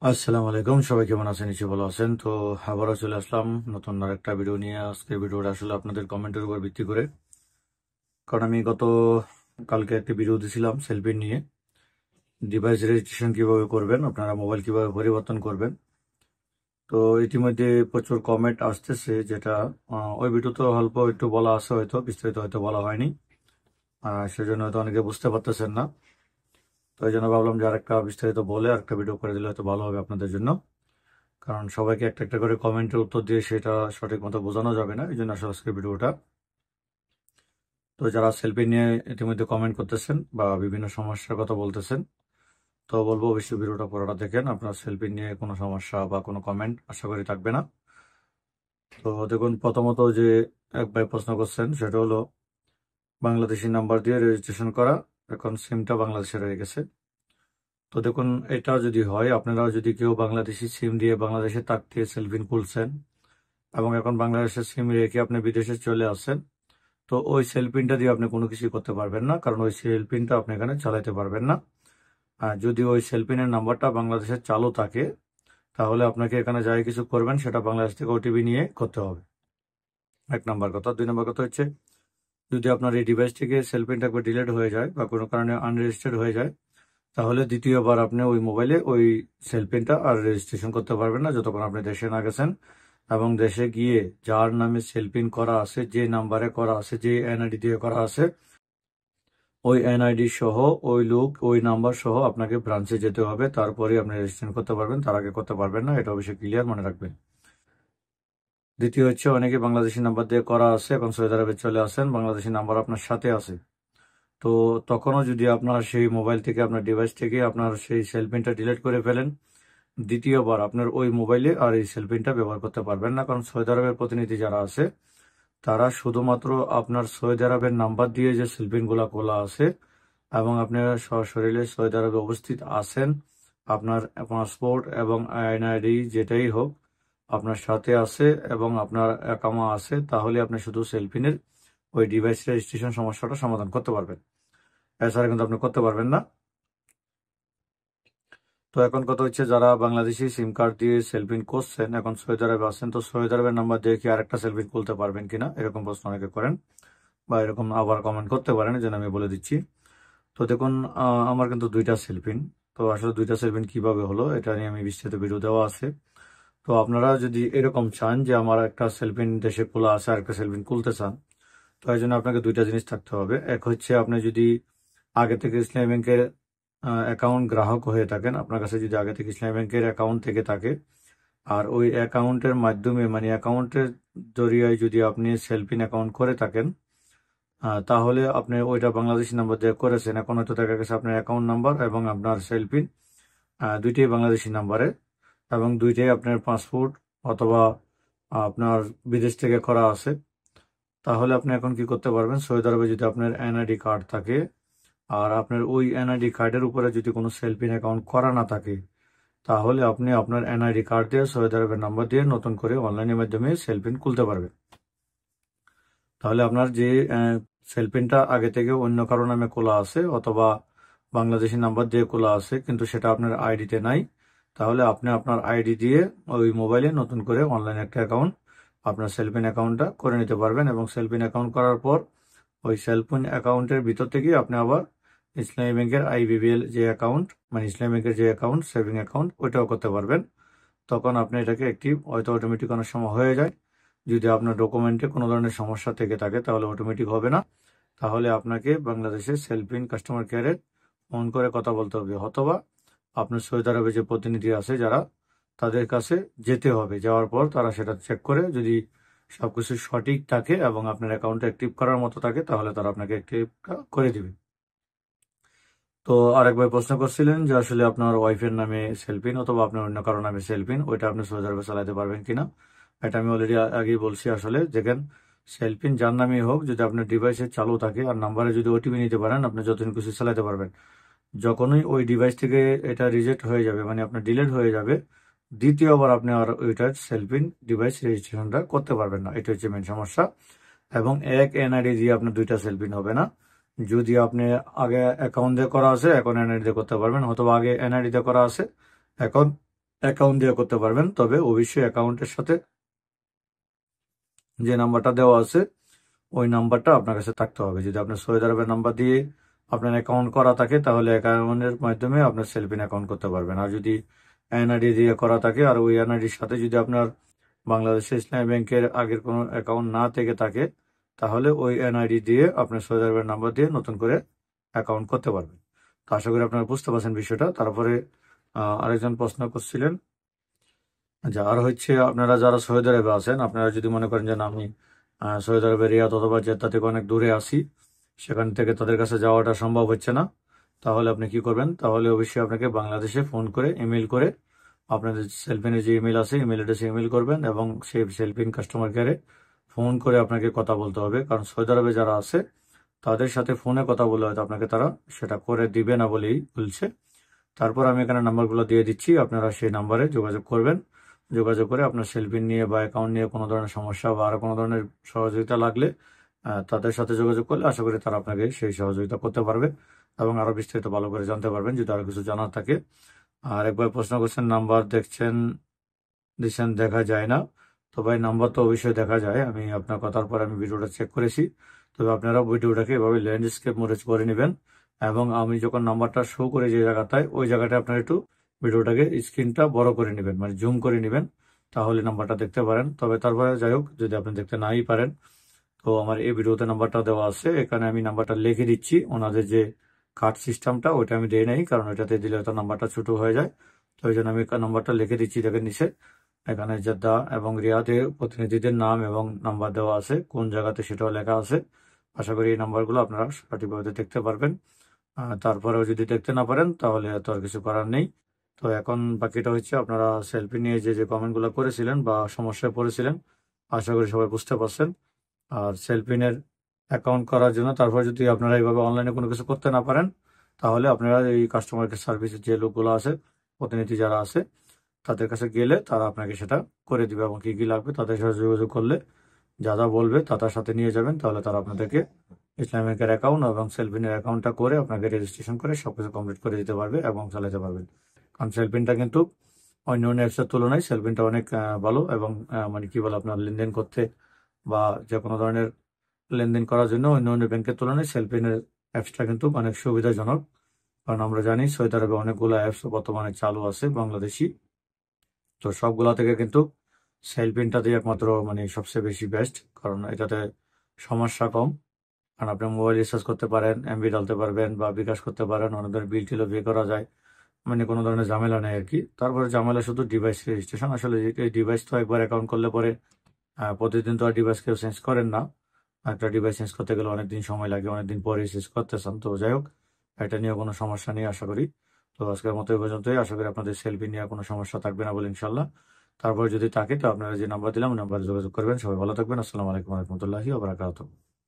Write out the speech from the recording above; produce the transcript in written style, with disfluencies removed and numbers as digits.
আসসালামু আলাইকুম, সবাই কেমন আছেন? নিশ্চয়ই ভালো আছেন। তো আবারও চলে আসলাম নতুন আরেকটা ভিডিও নিয়ে। আজকের ভিডিওটা আসলে আপনাদের কমেন্টের উপর ভিত্তি করে, কারণ আমি কালকে একটা ভিডিও দিয়েছিলাম সেলফি নিয়ে, ডিভাইস রেজিস্ট্রেশন কিভাবে করবেন, আপনারা মোবাইল কিভাবে পরিবর্তন করবেন। তো ইতিমধ্যে প্রচুর কমেন্ট আসতেছে, যেটা ওই ভিডিও তো অল্প একটু বলা আছে, হয়তো বিস্তারিত হয়তো বলা হয়নি, সেজন্য হয়তো অনেকে বুঝতে পারতেছেন না। তো এই জন্য ভাবলাম যে আরেকটা বিস্তারিত বলে আরেকটা ভিডিও করে দিলে হয়তো ভালো হবে আপনাদের জন্য, কারণ সবাইকে একটা একটা করে কমেন্টের উত্তর দিয়ে সেটা সঠিক মতো বোঝানো যাবে না। এই জন্য আসলে আজকের ভিডিওটা। তো যারা সেলফি নিয়ে ইতিমধ্যে কমেন্ট করতেছেন বা বিভিন্ন সমস্যার কথা বলতেছেন, তো বলবো অবশ্যই ভিডিওটা পুরোটা দেখেন। আপনার সেলফি নিয়ে কোনো সমস্যা বা কোনো কমেন্ট আশা করি থাকবে না। তো দেখুন, প্রথমত যে এক ভাই প্রশ্ন করছেন, সেটা হলো বাংলাদেশি নাম্বার দিয়ে রেজিস্ট্রেশন করা, এখন সিমটা বাংলাদেশে রয়ে গেছে। তো দেখুন, এটা যদি হয়, আপনারা যদি কেউ বাংলাদেশি সিম দিয়ে বাংলাদেশে থাকতে সেলফি খুলছেন এবং এখন বাংলাদেশের সিম রেখে আপনি বিদেশে চলে আসছেন, তো ওই সেল পিনটা দিয়ে আপনি কোনো কিছু করতে পারবেন না, কারণ ওই সেল পিনটা আপনি এখানে চালাতে পারবেন না। আর যদি ওই সেল পিনের নাম্বারটা বাংলাদেশে চালু থাকে, তাহলে আপনাকে এখানে যাই কিছু করবেন সেটা বাংলাদেশ থেকে ওটিপি নিয়ে করতে হবে। এক নাম্বার কথা। দুই নাম্বার কথা হচ্ছে, যদি আপনার এই ডিভাইস থেকে সেল পিনটা একবার ডিলিট হয়ে যায় বা কোনো কারণে আনরেজিস্টার্ড হয়ে যায়, তাহলে দ্বিতীয়বার আপনি ওই মোবাইলে ওই সেল পিনটা আর রেজিস্ট্রেশন করতে পারবেন না, যতক্ষণ আপনি দেশে না গেছেন। এবং দেশে গিয়ে যার নামে সেল পিন করা আছে, যে নাম্বারে করা আছে, যে এনআইডি দিয়ে করা আছে, ওই এনআইডি সহ, ওই লোক, ওই নাম্বার সহ আপনাকে ব্রাঞ্চে যেতে হবে, তারপরে আপনি রেজিস্ট্রেশন করতে পারবেন, তার আগে করতে পারবেন না। এটা অবশ্যই ক্লিয়ার মনে রাখবেন। দ্বিতীয় হচ্ছে, অনেকে বাংলাদেশি নাম্বার দিয়ে করা আছে, এখন সৌদি আরবে চলে আসেন, বাংলাদেশি নাম্বার আপনার সাথে আছে। তো তখনও যদি আপনার সেই মোবাইল থেকে, আপনার ডিভাইস থেকে আপনার সেই সেলফিনটা ডিলিট করে ফেলেন, দ্বিতীয়বার আপনার ওই মোবাইলে আর এই সেলফিনটা ব্যবহার করতে পারবেন না, কারণ সৌদি আরবের প্রতিনিধি যারা আছে, তারা শুধুমাত্র আপনার সৌদি আরবের নাম্বার দিয়ে যে সেলফিনগুলো খোলা আছে এবং আপনি সশরীরে সৌদি আরবে উপস্থিত আছেন, আপনার পাসপোর্ট এবং এনআইডি যেটাই হোক আপনার সাথে আছে এবং আপনার একামা আছে, তাহলে আপনি শুধু সেলফিনের ওই ডিভাইস রেজিস্ট্রেশন সমস্যাটা সমাধান করতে পারবেন। এছাড়া কিন্তু আপনি করতে পারবেন না। তো এখন কথা হচ্ছে, যারা বাংলাদেশি সিম কার্ড দিয়ে সেলফিন করছেন, এখন সৌদি আরবে আছেন, তো সৌদি আরবের নাম্বার দিয়ে কি আরেকটা সেলফিন খুলতে পারবেন কিনা, এরকম প্রশ্ন অনেকে করেন বা এরকম আবার কমেন্ট করতে পারেন, যেন আমি বলে দিচ্ছি। তো দেখুন, আমার কিন্তু দুইটা সেলফিন। তো আসলে দুইটা সেলফিন কিভাবে হলো, এটা নিয়ে আমি বিস্তারিত ভিডিও দেওয়া আছে। তো আপনারা যদি এরকম চান যে আমার একটা সেলফিন দেশে খোলা আছে আর একটা সেলফিন খুলতে চান, তো এই জন্য আপনাকে দুইটা জিনিস থাকতে হবে। এক হচ্ছে, আপনি যদি আগে থেকে ইসলামী ব্যাংকের অ্যাকাউন্ট গ্রাহক হয়ে থাকেন, আপনার কাছে যদি আগে থেকে ইসলামী ব্যাংকের অ্যাকাউন্ট থেকে থাকে, আর ওই অ্যাকাউন্টের মাধ্যমে, মানে অ্যাকাউন্টের জরিয়ায় যদি আপনি সেলফিন অ্যাকাউন্ট করে থাকেন, তাহলে আপনি ওইটা বাংলাদেশি নাম্বার দিয়ে করেছেন। এখন হয়তো দেখা গেছে আপনার অ্যাকাউন্ট নাম্বার এবং আপনার সেলফিন দুইটাই বাংলাদেশি নাম্বারে, এবং দুইটাই আপনার পাসপোর্ট অথবা আপনার বিদেশ থেকে করা আছে। তাহলে আপনি এখন কি করতে পারবেন, সৌদি আরবে যদি আপনার এনআইডি কার্ড থাকে আর আপনার ওই এনআইডি কার্ডের উপরে যদি কোনো সেলফিন অ্যাকাউন্ট করা না থাকে, তাহলে আপনি আপনার এনআইডি কার্ড দিয়ে সৌদি আরবের নাম্বার দিয়ে নতুন করে অনলাইনের মাধ্যমে সেলফিন খুলতে পারবেন। তাহলে আপনার যে সেলফিনটা আগে থেকে অন্য কারো নামে খোলা আছে অথবা বাংলাদেশি নাম্বার দিয়ে খোলা আছে, কিন্তু সেটা আপনার আইডিতে নাই, তাহলে আপনি আপনার আইডি দিয়ে ওই মোবাইলে নতুন করে অনলাইন একটা অ্যাকাউন্ট, আপনার সেলফিন অ্যাকাউন্টটা করে নিতে পারবেন। এবং সেলফিন অ্যাকাউন্ট করার পর ওই সেলফিন অ্যাকাউন্টের ভিতর থেকে আপনি আবার ইসলামী ব্যাংকের আইবিবিএল যে অ্যাকাউন্ট, মানে ইসলামী ব্যাংকের যে অ্যাকাউন্ট, সেভিং অ্যাকাউন্ট, ওইটাও করতে পারবেন। তখন আপনি এটাকে অ্যাক্টিভ হয়তো অটোমেটিক অনেক সময় হয়ে যায়। যদি আপনার ডকুমেন্টে কোনো ধরনের সমস্যা থেকে থাকে, তাহলে অটোমেটিক হবে না, তাহলে আপনাকে বাংলাদেশের সেলফিন কাস্টমার কেয়ারে ফোন করে কথা বলতে হবে, অথবা আপনার সৌদি আরবে যে প্রতিনিধি আছে যারা, তাদের কাছে যেতে হবে। যাওয়ার পর তারা সেটা চেক করে, যদি সবকিছু সঠিক থাকে এবং আপনার অ্যাকাউন্টটা অ্যাক্টিভ করার মতো থাকে, তাহলে তারা আপনাকে অ্যাক্টিভ করে দিবে। তো আরেকবার প্রশ্ন করছিলেন যে আসলে আপনার ওয়াইফের নামে সেলফিন অথবা আপনার অন্য কারো নামে সেলফিন, ওইটা আপনি সৌদি আরবে চালাতে পারবেন কিনা। এটা আমি অলরেডি আগেই বলছি। আসলে দেখেন, সেলফিন যার নামেই হোক, যদি আপনার ডিভাইসে চালু থাকে আর নাম্বারে যদি ওটিপি নিতে পারেন, আপনি যতদিন খুশি চালাতে পারবেন। যখনই ওই ডিভাইস থেকে এটা রিজেক্ট হয়ে যাবে, মানে আপনার ডিলিট হয়ে যাবে, দ্বিতীয়বার আপনি আর ওইটার সেলফিন ডিভাইস রেজিস্ট্রেশনটা করতে পারবেন না। এটা হচ্ছে মেন সমস্যা। এবং এক এনআইডি দিয়ে আপনার দুইটা সেলফিন হবে না। যদি আপনি আগে অ্যাকাউন্ট দিয়ে করা আছে, এখন এনআইডি দিয়ে করতে পারবেন, অথবা আগে এনআইডি দিয়ে করা আছে, এখন অ্যাকাউন্ট দিয়ে করতে পারবেন, তবে অবশ্যই অ্যাকাউন্টের সাথে যে নাম্বারটা দেওয়া আছে ওই নাম্বারটা আপনার কাছে থাকতে হবে। যদি আপনার সৌদি আরবের নাম্বার দিয়ে আপনার অ্যাকাউন্ট করা থাকে তাহলে অ্যাকাউন্টের মাধ্যমে আপনার সেলফিন অ্যাকাউন্ট করতে পারবেন। আর যদি এনআইডি দিয়ে করা থাকে আর ওই এনআইডির সাথে যদি আপনার বাংলাদেশের ইসলামী ব্যাংকের আগের কোনো অ্যাকাউন্ট না থেকে থাকে তাহলে ওই এনআইডি দিয়ে আপনার সৌদি আরবের নাম্বার দিয়ে নতুন করে অ্যাকাউন্ট করতে পারবেন। তো আশা করি আপনারা বুঝতে পারছেন বিষয়টা। তারপরে আরেকজন প্রশ্ন করছিলেন আচ্ছা, আর হচ্ছে আপনারা যারা সৌদি আরবে আছেন, আপনারা যদি মনে করেন যে না, আমি সৌদি আরবে রিয়াদ অথবা জেদ্দা থেকে অনেক দূরে আছি, সেখান থেকে তাদের কাছে যাওয়াটা সম্ভব হচ্ছে না, তাহলে আপনি কি করবেন? তাহলে অবশ্যই আপনাকে বাংলাদেশে ফোন করে ইমেল করে আপনাদের সেলফিনের যে ইমেল আছে ইমেল অ্যাড্রেসে ইমেল করবেন এবং সেই সেলফিন কাস্টমার কেয়ারে ফোন করে আপনাকে কথা বলতে হবে। কারণ সৌদি আরবে যারা আছে তাদের সাথে ফোনে কথা বলে হয়তো আপনাকে তারা সেটা করে দিবে না বলেই বলছে। তারপর আমি এখানে নাম্বারগুলো দিয়ে দিচ্ছি, আপনারা সেই নাম্বারে যোগাযোগ করবেন। যোগাযোগ করে আপনার সেলফিন নিয়ে বা অ্যাকাউন্ট নিয়ে কোনো ধরনের সমস্যা বা আরো কোনো ধরনের সহযোগিতা লাগলে তাদের সাথে যোগাযোগ করলে আশা করি তারা আপনাকে সেই সহযোগিতা করতে পারবে এবং আরো বিস্তারিত ভালো করে জানতে পারবেন যদি আরো কিছু জানার থাকে। আর একবার প্রশ্ন করছেন নাম্বার দিচ্ছেন দেখা যায় না। তো ভাই, নাম্বার তো অবশ্যই দেখা যায়, আমি আপনার কথার পর আমি ভিডিওটা চেক করেছি। তবে আপনারা ভিডিওটাকে এভাবে ল্যান্ডস্কেপ মোডে করে নেবেন এবং আমি যখন নাম্বারটা শো করে যে জায়গাটায় ওই জায়গাটায় আপনারা একটু ভিডিওটাকে স্ক্রিনটা বড় করে নেবেন, মানে জুম করে নেবেন, তাহলে নাম্বারটা দেখতে পারেন। তবে তারপরে যাই হোক, যদি আপনি দেখতে নাই পারেন তো আমার এই ভিডিওতে নাম্বারটা দেওয়া আছে, এখানে আমি নাম্বারটা লিখে দিচ্ছি। ওনাদের যে কার্ড সিস্টেমটা ওইটা আমি দেই নাই, কারণ ওইটাতে দিলে হয়তো নাম্বারটা ছোট হয়ে যায়। তো ওই জন্য আমি নাম্বারটা লিখে দিচ্ছি, দেখেন নিচে এখানে জেদ্দা এবং রিয়াদের প্রতিনিধিদের নাম এবং নাম্বার দেওয়া আছে, কোন জায়গাতে সেটাও লেখা আছে। আশা করি এই নাম্বারগুলো আপনারা সঠিকভাবে দেখতে পারবেন। তারপরেও যদি দেখতে না পারেন তাহলে তো আর কিছু করার নেই। তো এখন বাকিটা হচ্ছে আপনারা সেলফি নিয়ে যে যে কমেন্টগুলো করেছিলেন বা সমস্যায় পড়েছিলেন, আশা করি সবাই বুঝতে পারছেন। আর সেলফিনের অ্যাকাউন্ট করার জন্য তারপর যদি আপনারা এইভাবে অনলাইনে কোনো কিছু করতে না পারেন তাহলে আপনারা এই কাস্টমার কেয়ার সার্ভিসের যে লোকগুলো আছে, প্রতিনিধি যারা আছে, তাদের কাছে গেলে তারা আপনাকে সেটা করে দিবে এবং কি কি লাগবে তাদের সাথে যোগাযোগ করলে যা যা বলবে তা তার সাথে নিয়ে যাবেন, তাহলে তারা আপনাদেরকে ইসলামী ব্যাংকের অ্যাকাউন্ট এবং সেলফিনের অ্যাকাউন্টটা করে আপনাকে রেজিস্ট্রেশন করে সবকিছু কমপ্লিট করে দিতে পারবে এবং চালাতে পারবেন। কারণ সেলফিনটা কিন্তু অন্য অন্য অ্যাপসের তুলনায় সেলফিনটা অনেক ভালো এবং মানে কি বলে আপনার লেনদেন করতে বা যে কোনো ধরনের লেনদেন করার জন্য অন্য অন্য ব্যাংকের তুলনায় সেলফিনের অ্যাপসটা কিন্তু অনেক সুবিধাজনক। কারণ আমরা জানি সৌদি আরবে অনেকগুলো অ্যাপস বর্তমানে চালু আছে বাংলাদেশি, তো সবগুলা থেকে কিন্তু সেলফিনটাতেই একমাত্র মানে সবচেয়ে বেশি বেস্ট, কারণ এটাতে সমস্যা কম। কারণ আপনি মোবাইল রিচার্জ করতে পারেন, এমবি ডালতে পারবেন বা বিকাশ করতে পারেন, অনেক ধরনের বিল টিলও পে করা যায়, মানে কোনো ধরনের ঝামেলা নেই আর কি। তারপরে ঝামেলা শুধু ডিভাইস রেজিস্ট্রেশন। আসলে এই ডিভাইস তো একবার অ্যাকাউন্ট করলে পরে প্রতিদিন তো আর ডিভাইস কেউ চেঞ্জ করেন না। একটা ডিভাইস চেঞ্জ করতে গেলে অনেকদিন সময় লাগে, অনেকদিন পরে চেঞ্জ করতে চান। তো যাই হোক, এটা নিয়ে কোনো সমস্যা নেই আশা করি। তো আজকের মতো এই পর্যন্তই। আশা করি আপনাদের সেলফি নিয়ে কোনো সমস্যা থাকবে না বলে ইনশাল্লাহ। তারপর যদি থাকে তো আপনারা যে নাম্বার দিলাম ওই নাম্বারে যোগাযোগ করবেন। সবাই ভালো থাকবেন। আসসালামু আলাইকুম রহমতুল্লাহি ওয়া বারাকাতুহু।